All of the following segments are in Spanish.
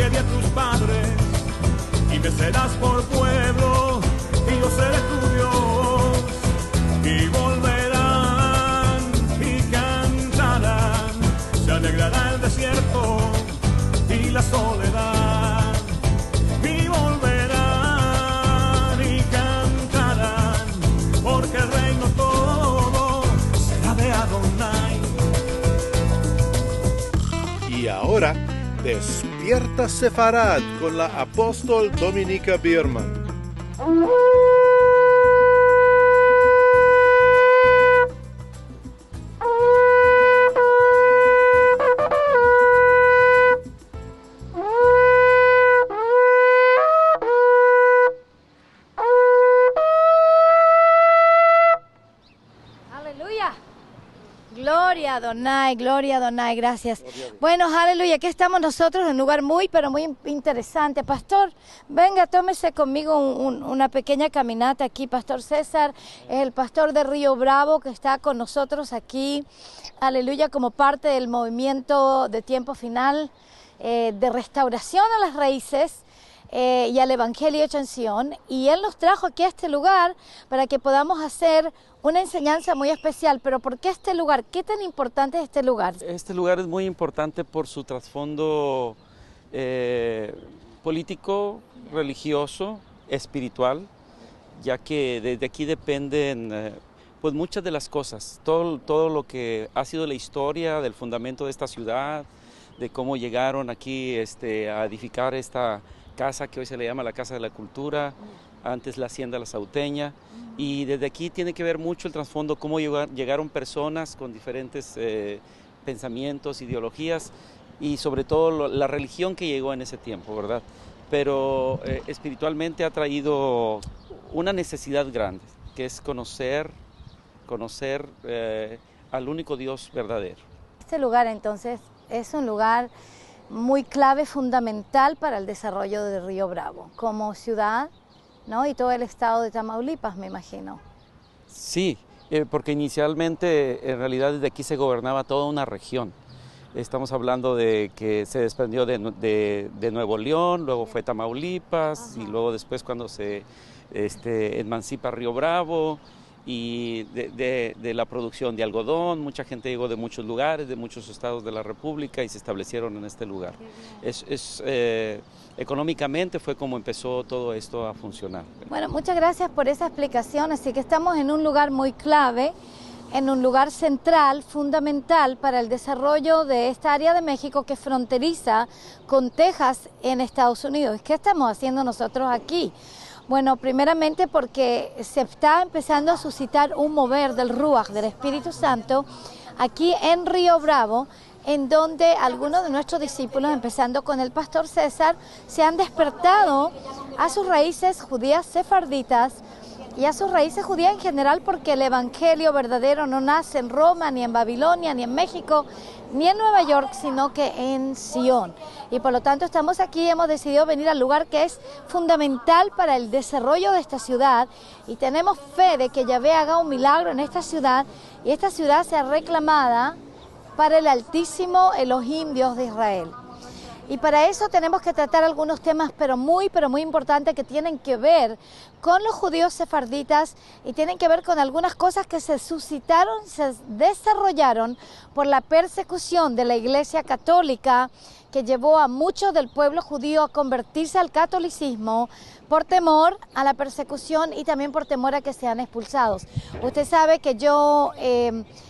te di a tus padres, y me serás por pueblo, y yo seré tu Dios, y volverán y cantarán, se alegrará el desierto y la soledad, y volverán y cantarán, porque el reino todo será de Adonai. Y ahora, Despierta Sefarad con la apóstol Dominica Biermann. Gloria a Adonai, gracias. Bueno, aleluya, aquí estamos nosotros en un lugar muy, pero muy interesante. Pastor, venga, tómese conmigo una pequeña caminata aquí. Pastor César es el pastor de Río Bravo que está con nosotros aquí, aleluya, como parte del movimiento de tiempo final de restauración a las raíces y al Evangelio hecho en Sion. Y él nos trajo aquí a este lugar para que podamos hacer una enseñanza muy especial. Pero ¿por qué este lugar? ¿Qué tan importante es este lugar? Este lugar es muy importante por su trasfondo político, religioso, espiritual, ya que desde aquí dependen pues muchas de las cosas, todo lo que ha sido la historia del fundamento de esta ciudad, de cómo llegaron aquí a edificar esta casa que hoy se le llama la Casa de la Cultura, antes la Hacienda La Sauteña, y desde aquí tiene que ver mucho el trasfondo, cómo llegaron personas con diferentes pensamientos, ideologías, y sobre todo la religión que llegó en ese tiempo, ¿verdad? Pero espiritualmente ha traído una necesidad grande, que es conocer al único Dios verdadero. Este lugar entonces es un lugar muy clave, fundamental para el desarrollo de Río Bravo, como ciudad, ¿no? Y todo el estado de Tamaulipas, me imagino. Sí, porque inicialmente, en realidad, desde aquí se gobernaba toda una región. Estamos hablando de que se desprendió de Nuevo León, luego fue Tamaulipas, y luego después cuando se emancipa Río Bravo, y de la producción de algodón, mucha gente llegó de muchos lugares, de muchos estados de la República y se establecieron en este lugar. Económicamente fue como empezó todo esto a funcionar. Bueno, muchas gracias por esa explicación, así que estamos en un lugar muy clave, en un lugar central, fundamental para el desarrollo de esta área de México que fronteriza con Texas en Estados Unidos. ¿Qué estamos haciendo nosotros aquí? Bueno, primeramente porque se está empezando a suscitar un mover del Ruach, del Espíritu Santo, aquí en Río Bravo, en donde algunos de nuestros discípulos, empezando con el pastor César, se han despertado a sus raíces judías sefarditas y a sus raíces judías en general, porque el Evangelio verdadero no nace en Roma, ni en Babilonia, ni en México, ni en Nueva York, sino que en Sion. Y por lo tanto estamos aquí, hemos decidido venir al lugar que es fundamental para el desarrollo de esta ciudad, y tenemos fe de que Yahvé haga un milagro en esta ciudad, y esta ciudad sea reclamada para el Altísimo Elohim, Dios de Israel. Y para eso tenemos que tratar algunos temas pero muy importantes que tienen que ver con los judíos sefarditas y tienen que ver con algunas cosas que se suscitaron, se desarrollaron por la persecución de la Iglesia Católica, que llevó a muchos del pueblo judío a convertirse al catolicismo por temor a la persecución y también por temor a que sean expulsados. Usted sabe que yo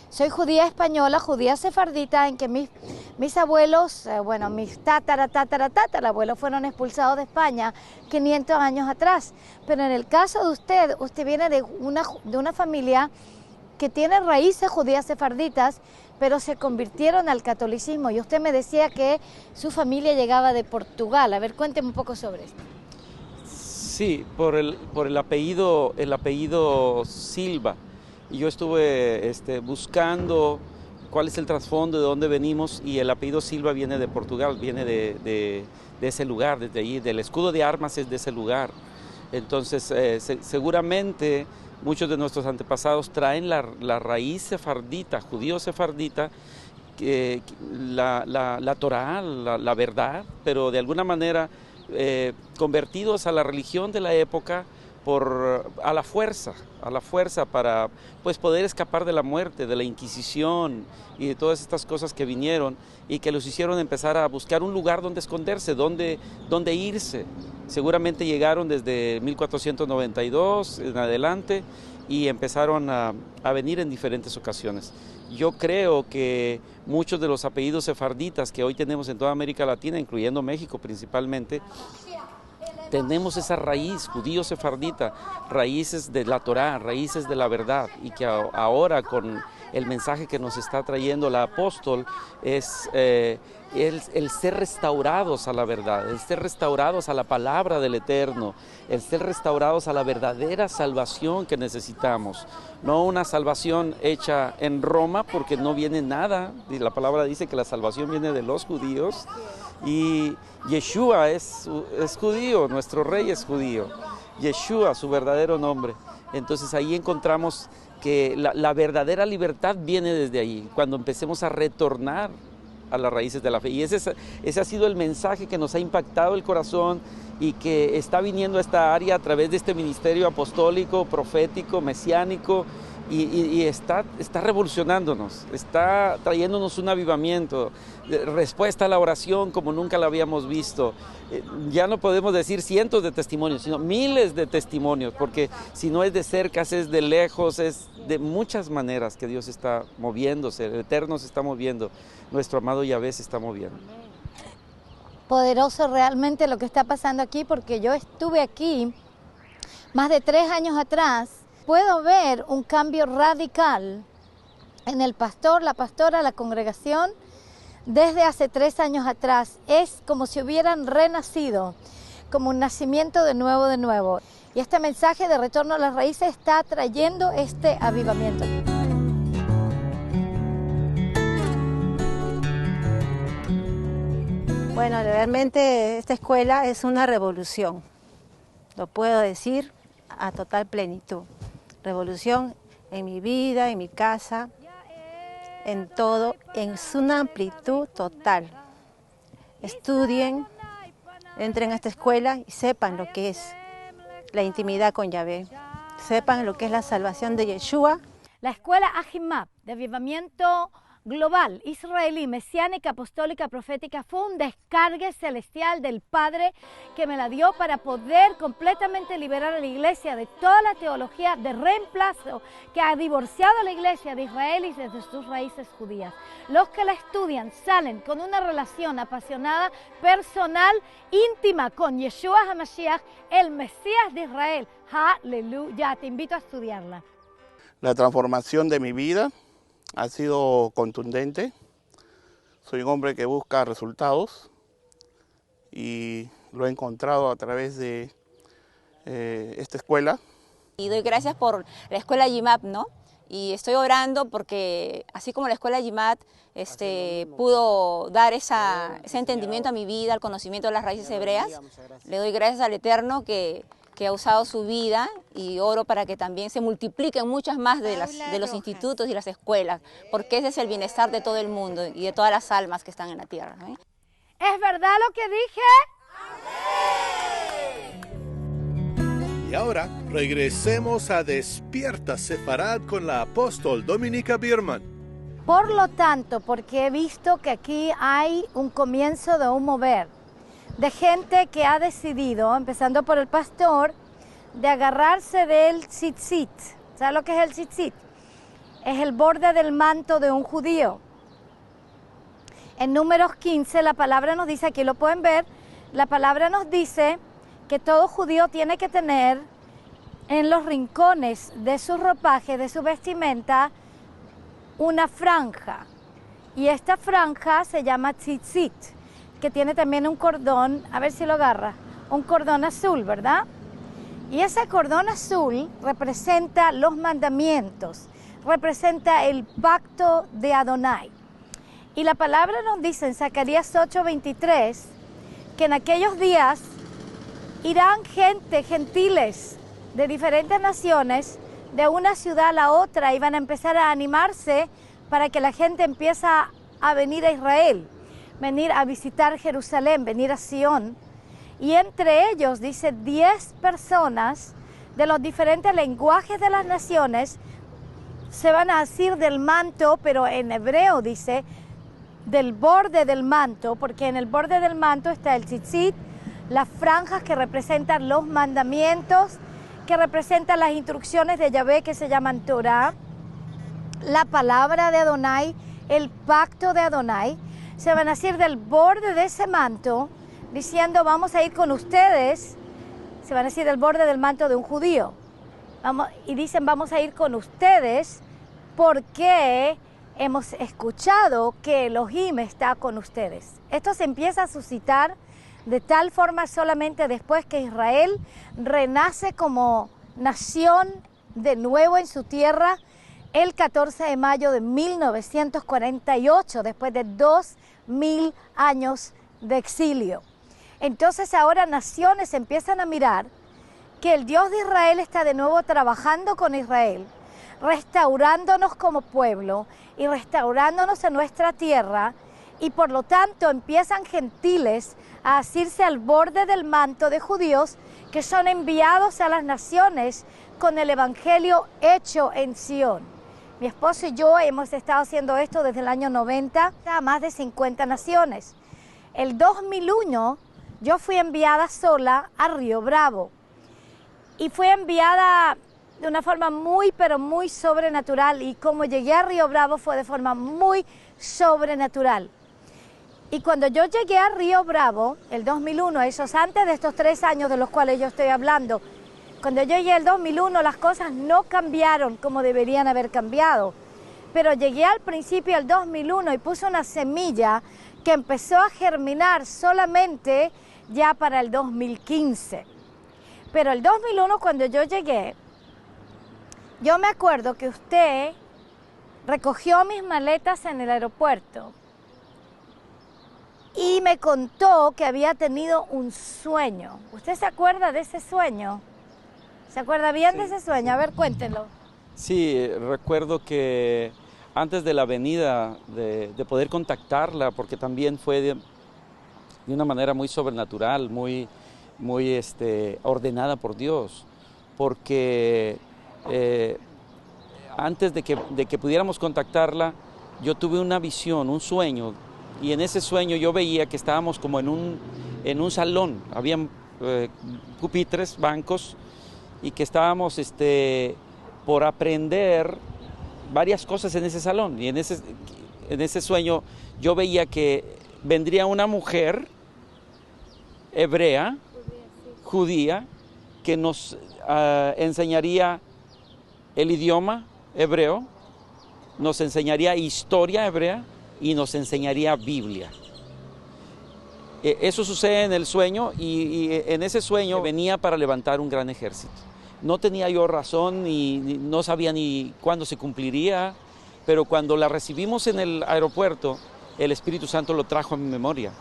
soy judía española, judía sefardita, en que mis abuelos, mis tatarabuelos fueron expulsados de España 500 años atrás. Pero en el caso de usted viene de una familia que tiene raíces judías sefarditas, pero se convirtieron al catolicismo. Y usted me decía que su familia llegaba de Portugal. A ver, cuénteme un poco sobre esto. Sí, por el apellido Silva. Y yo estuve buscando cuál es el trasfondo, de dónde venimos, y el apellido Silva viene de Portugal, viene de ese lugar, desde ahí, del escudo de armas es de ese lugar. Entonces, seguramente muchos de nuestros antepasados traen la raíz sefardita, judío sefardita, la Torá, la verdad, pero de alguna manera convertidos a la religión de la época a la fuerza para pues, poder escapar de la muerte, de la Inquisición y de todas estas cosas que vinieron y que los hicieron empezar a buscar un lugar donde esconderse, donde irse. Seguramente llegaron desde 1492 en adelante y empezaron a venir en diferentes ocasiones. Yo creo que muchos de los apellidos sefarditas que hoy tenemos en toda América Latina, incluyendo México principalmente, tenemos esa raíz judío-sefardita, raíces de la Torá, raíces de la verdad, y que ahora con el mensaje que nos está trayendo la apóstol es el ser restaurados a la verdad, el ser restaurados a la palabra del Eterno, el ser restaurados a la verdadera salvación que necesitamos, no una salvación hecha en Roma porque no viene nada, y la palabra dice que la salvación viene de los judíos, y Yeshua es judío, nuestro rey es judío, Yeshua, su verdadero nombre. Entonces ahí encontramos que la verdadera libertad viene desde ahí, cuando empecemos a retornar a las raíces de la fe. Y ese ha sido el mensaje que nos ha impactado el corazón y que está viniendo a esta área a través de este ministerio apostólico, profético, mesiánico, y está revolucionándonos, está trayéndonos un avivamiento, respuesta a la oración como nunca la habíamos visto. Ya no podemos decir cientos de testimonios, sino miles de testimonios, porque si no es de cerca, es de lejos, es de muchas maneras que Dios está moviéndose, el Eterno se está moviendo, nuestro amado Yahvé se está moviendo. Poderoso realmente lo que está pasando aquí, porque yo estuve aquí más de 3 años atrás. Puedo ver un cambio radical en el pastor, la pastora, la congregación desde hace 3 años atrás. Es como si hubieran renacido, como un nacimiento de nuevo. Y este mensaje de retorno a las raíces está trayendo este avivamiento. Bueno, realmente esta escuela es una revolución, lo puedo decir a total plenitud. Revolución en mi vida, en mi casa, en todo, en una amplitud total. Estudien, entren a esta escuela y sepan lo que es la intimidad con Yahvé. Sepan lo que es la salvación de Yeshua. La escuela Ahimab de avivamiento global, israelí, mesiánica, apostólica, profética, fue un descargue celestial del Padre que me la dio para poder completamente liberar a la iglesia de toda la teología de reemplazo que ha divorciado a la iglesia de Israel y desde sus raíces judías. Los que la estudian salen con una relación apasionada, personal, íntima con Yeshua HaMashiach, el Mesías de Israel. ¡Aleluya! Te invito a estudiarla. La transformación de mi vida ha sido contundente. Soy un hombre que busca resultados y lo he encontrado a través de esta escuela. Y doy gracias por la escuela YIMAP, ¿no? Y estoy orando porque así como la escuela YIMAP pudo dar ese entendimiento a mi vida, al conocimiento de las raíces hebreas, le doy gracias al Eterno que ha usado su vida, y oro para que también se multipliquen muchas más de los institutos y las escuelas, porque ese es el bienestar de todo el mundo y de todas las almas que están en la tierra, ¿no? ¿Es verdad lo que dije? Y ahora regresemos a Despierta Sefarad con la apóstol Dominica Biermann. Por lo tanto, porque he visto que aquí hay un comienzo de un mover, de gente que ha decidido, empezando por el pastor, de agarrarse del tzitzit. ¿Sabes lo que es el tzitzit? Es el borde del manto de un judío. En Números 15 la palabra nos dice, aquí lo pueden ver, la palabra nos dice que todo judío tiene que tener en los rincones de su ropaje, de su vestimenta, una franja. Y esta franja se llama tzitzit, que tiene también un cordón, a ver si lo agarra, un cordón azul, ¿verdad? Y ese cordón azul representa los mandamientos, representa el pacto de Adonai. Y la palabra nos dice en Zacarías 8:23, que en aquellos días irán gentiles de diferentes naciones, de una ciudad a la otra, y van a empezar a animarse para que la gente empiece a venir a Israel, venir a visitar Jerusalén, venir a Sion. Y entre ellos, dice, 10 personas de los diferentes lenguajes de las naciones se van a asir del manto, pero en hebreo dice del borde del manto, porque en el borde del manto está el tzitzit, las franjas que representan los mandamientos, que representan las instrucciones de Yahvé que se llaman Torah, la palabra de Adonai, el pacto de Adonai. Se van a asir del borde de ese manto, diciendo vamos a ir con ustedes. Se van a asir del borde del manto de un judío. Y dicen vamos a ir con ustedes porque hemos escuchado que Elohim está con ustedes. Esto se empieza a suscitar de tal forma solamente después que Israel renace como nación de nuevo en su tierra el 14 de mayo de 1948, después de 2000 años de exilio. Entonces ahora naciones empiezan a mirar que el Dios de Israel está de nuevo trabajando con Israel, restaurándonos como pueblo y restaurándonos en nuestra tierra, y por lo tanto empiezan gentiles a asirse al borde del manto de judíos que son enviados a las naciones con el evangelio hecho en Sion. Mi esposo y yo hemos estado haciendo esto desde el año 90 a más de 50 naciones. El 2001 yo fui enviada sola a Río Bravo y fui enviada de una forma muy, pero muy sobrenatural, y como llegué a Río Bravo fue de forma muy sobrenatural. Y cuando yo llegué a Río Bravo, el 2001, esos antes de estos 3 años de los cuales yo estoy hablando, cuando yo llegué el 2001 las cosas no cambiaron como deberían haber cambiado, pero llegué al principio del 2001 y puse una semilla que empezó a germinar solamente ya para el 2015. Pero el 2001 cuando yo llegué, yo me acuerdo que usted recogió mis maletas en el aeropuerto y me contó que había tenido un sueño. ¿Usted se acuerda de ese sueño? ¿Se acuerda bien de ese sueño? A ver, cuéntenlo. Sí, recuerdo que antes de la venida, de poder contactarla, porque también fue de una manera muy sobrenatural, muy ordenada por Dios, porque antes de que pudiéramos contactarla, yo tuve una visión, un sueño, y en ese sueño yo veía que estábamos como en un salón, habían pupitres, bancos, y que estábamos por aprender varias cosas en ese salón, y en ese sueño yo veía que vendría una mujer hebrea, judía, que nos enseñaría el idioma hebreo, nos enseñaría historia hebrea y nos enseñaría Biblia. Eso sucede en el sueño, y en ese sueño venía para levantar un gran ejército. No tenía yo razón y no sabía ni cuándo se cumpliría, pero cuando la recibimos en el aeropuerto, el Espíritu Santo lo trajo a mi memoria.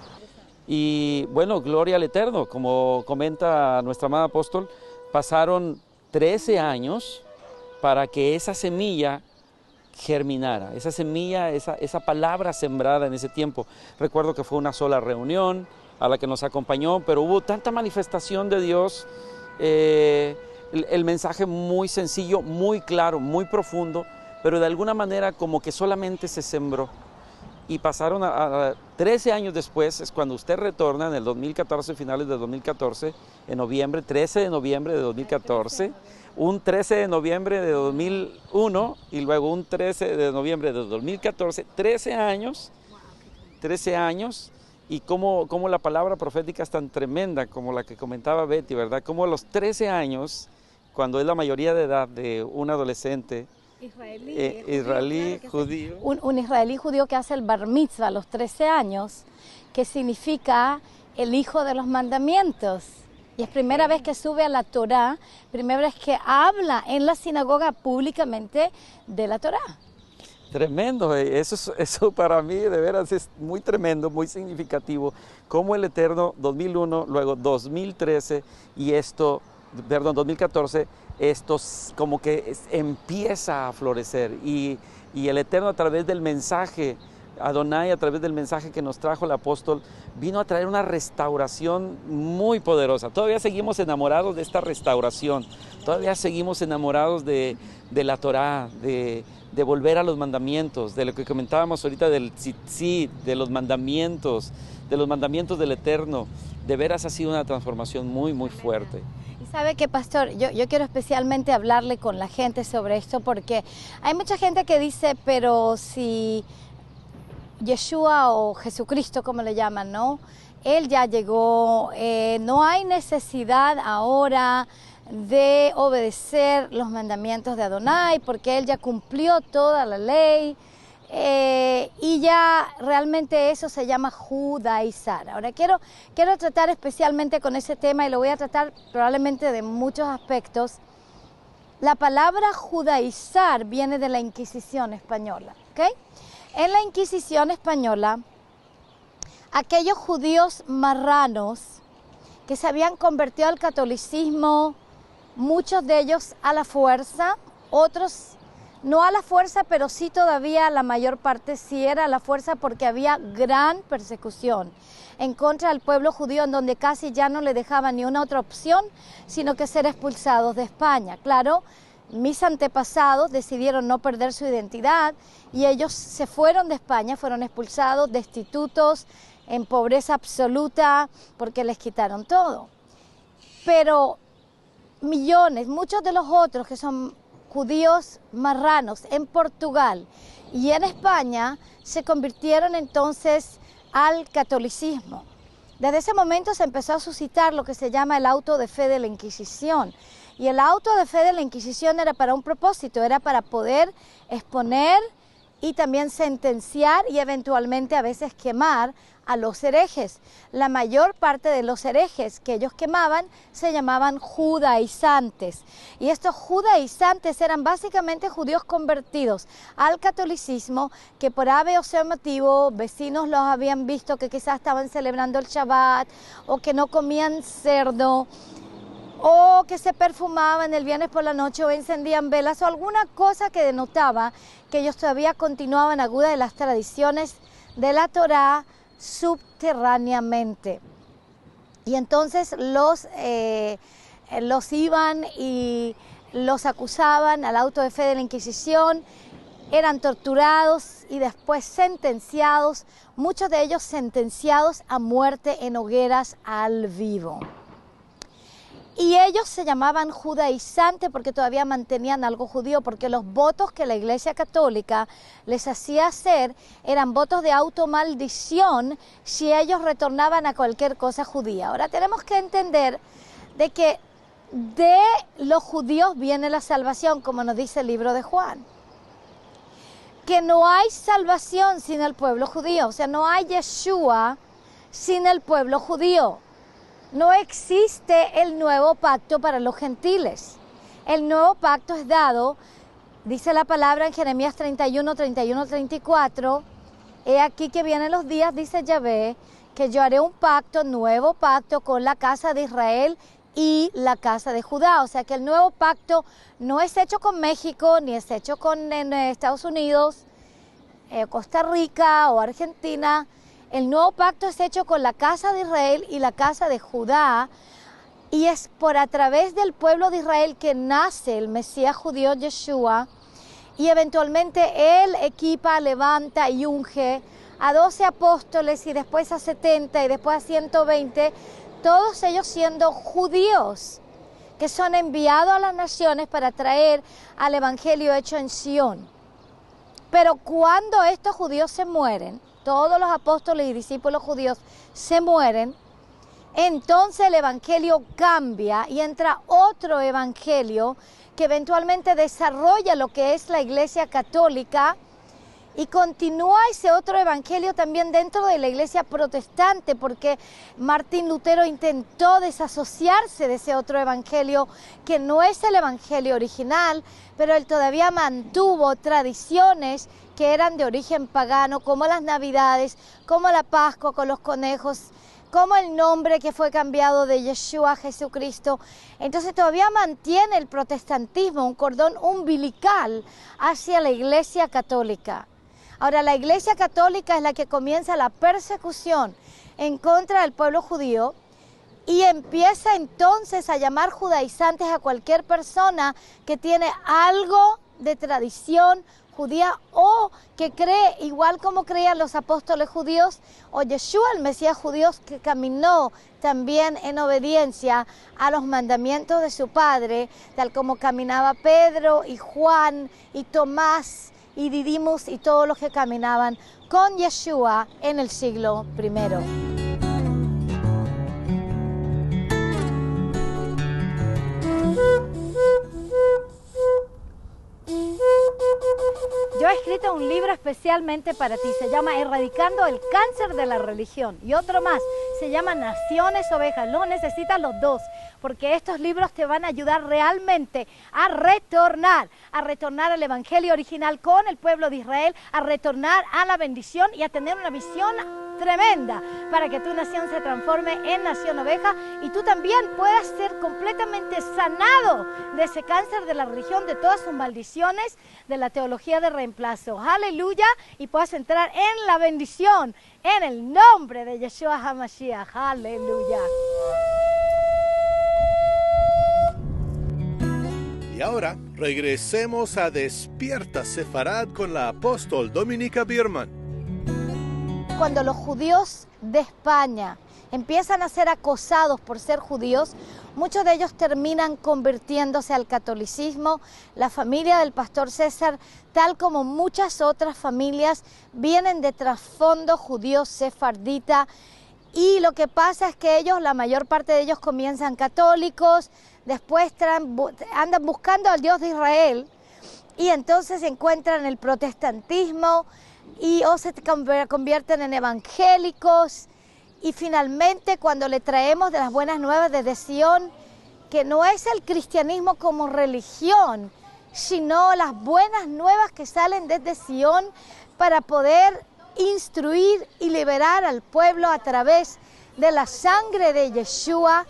Y bueno, gloria al Eterno, como comenta nuestra amada apóstol, pasaron 13 años para que esa semilla germinara, esa semilla, esa palabra sembrada en ese tiempo. Recuerdo que fue una sola reunión a la que nos acompañó, pero hubo tanta manifestación de Dios, el mensaje muy sencillo, muy claro, muy profundo, pero de alguna manera como que solamente se sembró. Y pasaron a 13 años después, es cuando usted retorna en el 2014, finales de 2014, en noviembre, 13 de noviembre de 2014, un 13 de noviembre de 2001 y luego un 13 de noviembre de 2014, 13 años, y cómo la palabra profética es tan tremenda como la que comentaba Betty, ¿verdad? Como a los 13 años, cuando es la mayoría de edad de un adolescente, israelí, judío. Un israelí judío que hace el bar mitzvah a los 13 años, que significa el hijo de los mandamientos. Y es primera vez que sube a la Torá, primera vez que habla en la sinagoga públicamente de la Torá. Tremendo, eso para mí de veras es muy tremendo, muy significativo, como el Eterno 2001, luego 2013 y 2014, esto como que empieza a florecer y el Eterno a través del mensaje Adonai, a través del mensaje que nos trajo el apóstol, vino a traer una restauración muy poderosa. Todavía seguimos enamorados de esta restauración, todavía seguimos enamorados de la Torá, de volver a los mandamientos, de lo que comentábamos ahorita del tzitzit, de los mandamientos del Eterno. De veras ha sido una transformación muy, muy fuerte. Y sabe que, pastor, yo quiero especialmente hablarle con la gente sobre esto, porque hay mucha gente que dice, pero si Yeshua o Jesucristo, como le llaman, ¿no? Él ya llegó, no hay necesidad ahora de obedecer los mandamientos de Adonai, porque Él ya cumplió toda la ley, y ya realmente eso se llama judaizar. Ahora quiero tratar especialmente con ese tema, y lo voy a tratar probablemente de muchos aspectos. La palabra judaizar viene de la Inquisición española, ¿ok? En la Inquisición española, aquellos judíos marranos que se habían convertido al catolicismo, muchos de ellos a la fuerza, otros no a la fuerza, pero sí todavía la mayor parte sí era a la fuerza, porque había gran persecución en contra del pueblo judío, en donde casi ya no le dejaban ni una otra opción, sino que ser expulsados de España. Claro, mis antepasados decidieron no perder su identidad y ellos se fueron de España, fueron expulsados, destitutos, en pobreza absoluta, porque les quitaron todo. Pero millones, muchos de los otros que son judíos marranos en Portugal y en España se convirtieron entonces al catolicismo. Desde ese momento se empezó a suscitar lo que se llama el auto de fe de la Inquisición. Y el auto de fe de la Inquisición era para un propósito, era para poder exponer y también sentenciar y eventualmente a veces quemar a los herejes. La mayor parte de los herejes que ellos quemaban se llamaban judaizantes. Y estos judaizantes eran básicamente judíos convertidos al catolicismo, que por ave o sea motivo, vecinos los habían visto que quizás estaban celebrando el Shabbat, o que no comían cerdo, o que se perfumaban el viernes por la noche, o encendían velas, o alguna cosa que denotaba que ellos todavía continuaban agudas de las tradiciones de la Torá subterráneamente. Y entonces los iban y los acusaban al auto de fe de la Inquisición, eran torturados y después sentenciados, muchos de ellos sentenciados a muerte en hogueras al vivo. Y ellos se llamaban judaizantes porque todavía mantenían algo judío, porque los votos que la Iglesia Católica les hacía hacer eran votos de automaldición si ellos retornaban a cualquier cosa judía. Ahora tenemos que entender de que de los judíos viene la salvación, como nos dice el libro de Juan. Que no hay salvación sin el pueblo judío, o sea, no hay Yeshua sin el pueblo judío. No existe el nuevo pacto para los gentiles. El nuevo pacto es dado, dice la palabra en Jeremías 31, 34, he aquí que vienen los días, dice Yahvé, que yo haré un pacto, nuevo pacto con la casa de Israel y la casa de Judá. O sea que el nuevo pacto no es hecho con México, ni es hecho con Estados Unidos, Costa Rica o Argentina. El nuevo pacto es hecho con la casa de Israel y la casa de Judá, y es por a través del pueblo de Israel que nace el Mesías judío Yeshua, y eventualmente él equipa, levanta y unge a 12 apóstoles, y después a 70 y después a 120, todos ellos siendo judíos, que son enviados a las naciones para traer al evangelio hecho en Sion. Pero cuando estos judíos se mueren, todos los apóstoles y discípulos judíos se mueren, entonces el evangelio cambia y entra otro evangelio que eventualmente desarrolla lo que es la Iglesia Católica, y continúa ese otro evangelio también dentro de la Iglesia Protestante, porque Martín Lutero intentó desasociarse de ese otro evangelio que no es el evangelio original, pero él todavía mantuvo tradiciones que eran de origen pagano, como las Navidades, como la Pascua con los conejos, como el nombre que fue cambiado de Yeshua a Jesucristo. Entonces todavía mantiene el protestantismo un cordón umbilical hacia la Iglesia Católica. Ahora, la Iglesia Católica es la que comienza la persecución en contra del pueblo judío y empieza entonces a llamar judaizantes a cualquier persona que tiene algo de tradición judía o que cree igual como creían los apóstoles judíos o Yeshua, el Mesías judío, que caminó también en obediencia a los mandamientos de su Padre, tal como caminaba Pedro y Juan y Tomás y Didimus y todos los que caminaban con Yeshua en el siglo I. Yo he escrito un libro especialmente para ti, se llama Erradicando el cáncer de la religión, y otro más, se llama Naciones Ovejas. Lo necesitas los dos, porque estos libros te van a ayudar realmente a retornar al evangelio original con el pueblo de Israel, a retornar a la bendición y a tener una visión tremenda para que tu nación se transforme en nación oveja y tú también puedas ser completamente sanado de ese cáncer de la religión, de todas sus maldiciones, de la teología de reemplazo. Aleluya, y puedas entrar en la bendición en el nombre de Yeshua HaMashiach. Aleluya. Y ahora regresemos a Despierta Sefarad con la apóstol Dominica Biermann. Cuando los judíos de España empiezan a ser acosados por ser judíos, muchos de ellos terminan convirtiéndose al catolicismo. La familia del pastor César, tal como muchas otras familias, vienen de trasfondo judío sefardita. Y lo que pasa es que ellos, la mayor parte de ellos comienzan católicos, después andan buscando al Dios de Israel y entonces encuentran el protestantismo y o se convierten en evangélicos. Y finalmente, cuando le traemos de las buenas nuevas desde Sion, que no es el cristianismo como religión, sino las buenas nuevas que salen desde Sion para poder instruir y liberar al pueblo a través de la sangre de Yeshua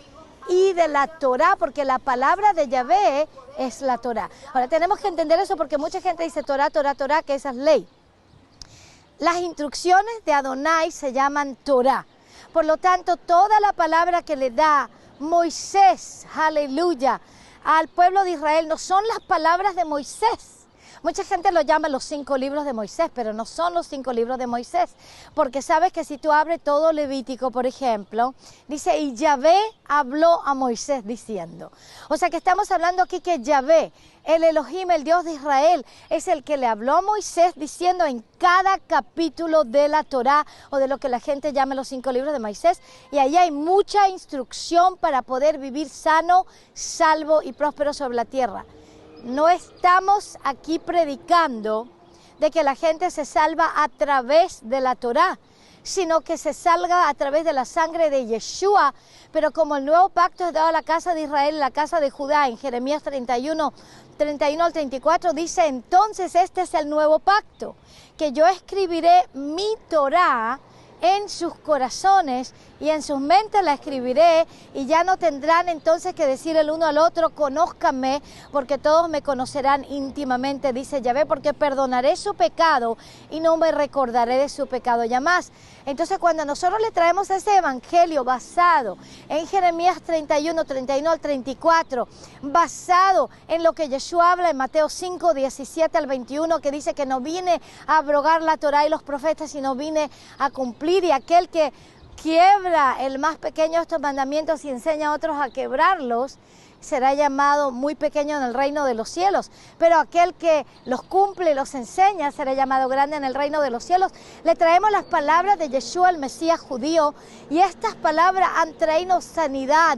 y de la Torá, porque la palabra de Yahvé es la Torá. Ahora tenemos que entender eso porque mucha gente dice Torá, Torá, Torá, que esa es ley. Las instrucciones de Adonai se llaman Torá. Por lo tanto, toda la palabra que le da Moisés, aleluya, al pueblo de Israel no son las palabras de Moisés. Mucha gente lo llama los 5 libros de Moisés, pero no son los 5 libros de Moisés. Porque sabes que si tú abres todo Levítico, por ejemplo, dice, y Yahvé habló a Moisés diciendo. O sea que estamos hablando aquí que Yahvé, el Elohim, el Dios de Israel, es el que le habló a Moisés diciendo en cada capítulo de la Torá o de lo que la gente llama los 5 libros de Moisés. Y ahí hay mucha instrucción para poder vivir sano, salvo y próspero sobre la tierra. No estamos aquí predicando de que la gente se salva a través de la Torá, sino que se salga a través de la sangre de Yeshua. Pero como el nuevo pacto es dado a la casa de Israel y la casa de Judá, en Jeremías 31 al 34, dice, entonces este es el nuevo pacto, que yo escribiré mi Torá en sus corazones y en sus mentes la escribiré, y ya no tendrán entonces que decir el uno al otro, conózcanme, porque todos me conocerán íntimamente, dice Yahvé, porque perdonaré su pecado y no me recordaré de su pecado ya más. Entonces cuando nosotros le traemos ese evangelio basado en Jeremías 31 al 34, basado en lo que Yeshua habla en Mateo 5, 17 al 21, que dice que no vine a abrogar la Torá y los profetas, sino vine a cumplir, y aquel que quiebra el más pequeño de estos mandamientos y enseña a otros a quebrarlos, será llamado muy pequeño en el reino de los cielos, pero aquel que los cumple y los enseña será llamado grande en el reino de los cielos. Le traemos las palabras de Yeshua, el Mesías judío, y estas palabras han traído sanidad,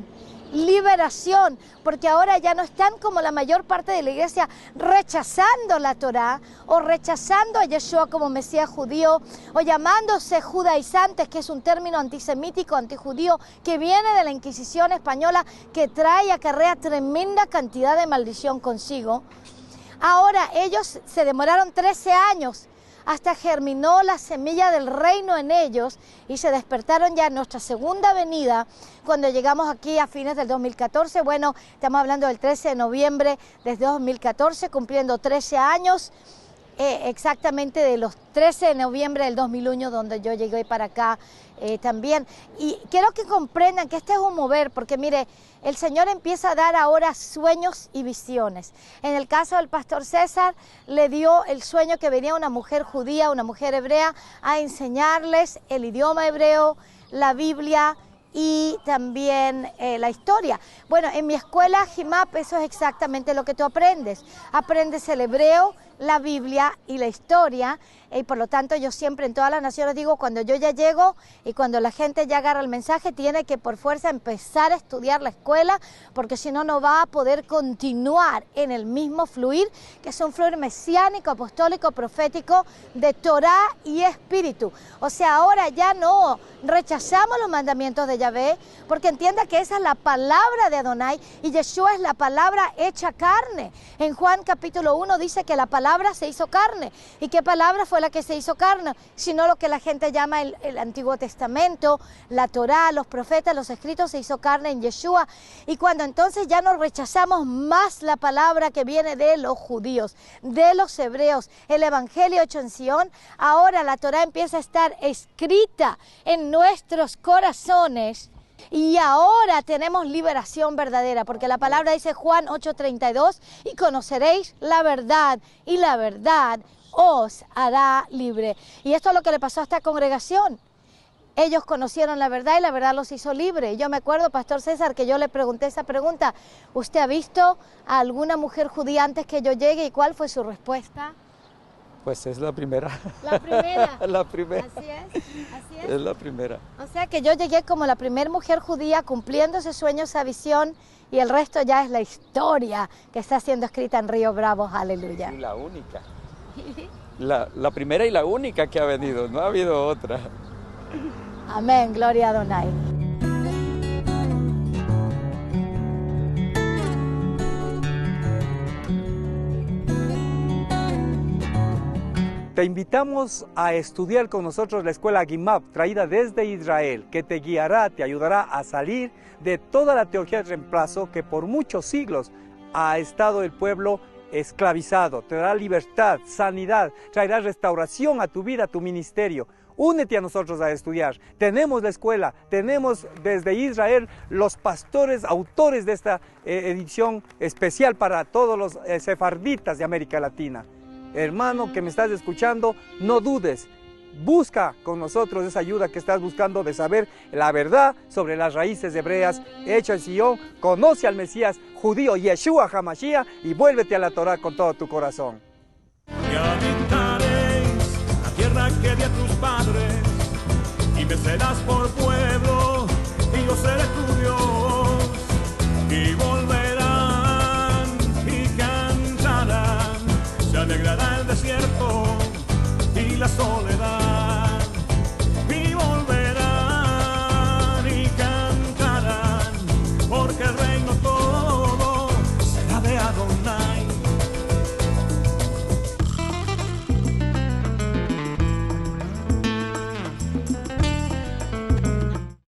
liberación, porque ahora ya no están como la mayor parte de la iglesia rechazando la Torá o rechazando a Yeshua como Mesías judío o llamándose judaizantes, que es un término antisemítico, antijudío, que viene de la Inquisición española, que trae y acarrea tremenda cantidad de maldición consigo. Ahora ellos se demoraron 13 años hasta germinó la semilla del reino en ellos y se despertaron ya en nuestra segunda venida cuando llegamos aquí a fines del 2014. Bueno, estamos hablando del 13 de noviembre desde 2014, cumpliendo 13 años. exactamente de los 13 de noviembre del 2001, donde yo llegué para acá también. Y quiero que comprendan que este es un mover, porque mire, el Señor empieza a dar ahora sueños y visiones. En el caso del pastor César, le dio el sueño que venía una mujer judía, una mujer hebrea, a enseñarles el idioma hebreo, la Biblia y también la historia. Bueno, en mi escuela JIMAP eso es exactamente lo que tú aprendes. Aprendes el hebreo, la Biblia y la historia, y por lo tanto yo siempre en todas las naciones digo, cuando yo ya llego y cuando la gente ya agarra el mensaje, tiene que por fuerza empezar a estudiar la escuela, porque si no, no va a poder continuar en el mismo fluir, que es un fluir mesiánico, apostólico, profético, de Torá y espíritu. O sea, ahora ya no rechazamos los mandamientos de Yahvé, porque entienda que esa es la palabra de Adonai y Yeshua es la palabra hecha carne. En Juan capítulo 1 dice que la palabra se hizo carne. ¿Y qué palabra fue la que se hizo carne? Sino lo que la gente llama el Antiguo Testamento, la Torá, los profetas, los escritos, se hizo carne en Yeshua. Y cuando entonces ya no rechazamos más la palabra que viene de los judíos, de los hebreos, el Evangelio hecho en Sion, ahora la Torá empieza a estar escrita en nuestros corazones. Y ahora tenemos liberación verdadera, porque la palabra dice Juan 8:32, y conoceréis la verdad, y la verdad os hará libre. Y esto es lo que le pasó a esta congregación. Ellos conocieron la verdad y la verdad los hizo libre. Yo me acuerdo, Pastor César, que yo le pregunté esa pregunta: ¿usted ha visto a alguna mujer judía antes que yo llegue? ¿Y cuál fue su respuesta? Pues es la primera. La primera. La primera. Así es. Es la primera. O sea que yo llegué como la primera mujer judía cumpliendo ese sueño, esa visión, y el resto ya es la historia que está siendo escrita en Río Bravo. Aleluya. Y la única. La primera y la única que ha venido, no ha habido otra. Amén, gloria a Adonai. Te invitamos a estudiar con nosotros la escuela JIMAP, traída desde Israel, que te guiará, te ayudará a salir de toda la teología de reemplazo que por muchos siglos ha estado el pueblo esclavizado. Te dará libertad, sanidad, traerá restauración a tu vida, a tu ministerio. Únete a nosotros a estudiar. Tenemos la escuela, tenemos desde Israel los pastores, autores de esta edición especial para todos los sefarditas de América Latina. Hermano que me estás escuchando, no dudes, busca con nosotros esa ayuda que estás buscando de saber la verdad sobre las raíces hebreas, hecho en Sion. Conoce al Mesías judío, Yeshua HaMashiach, y vuélvete a la Torah con todo tu corazón. Y habitaréis la tierra que di a tus padres, y me serás por pueblo, y yo seré tu Dios, y volverán y cantarán. Se alegrará el desierto y la soledad.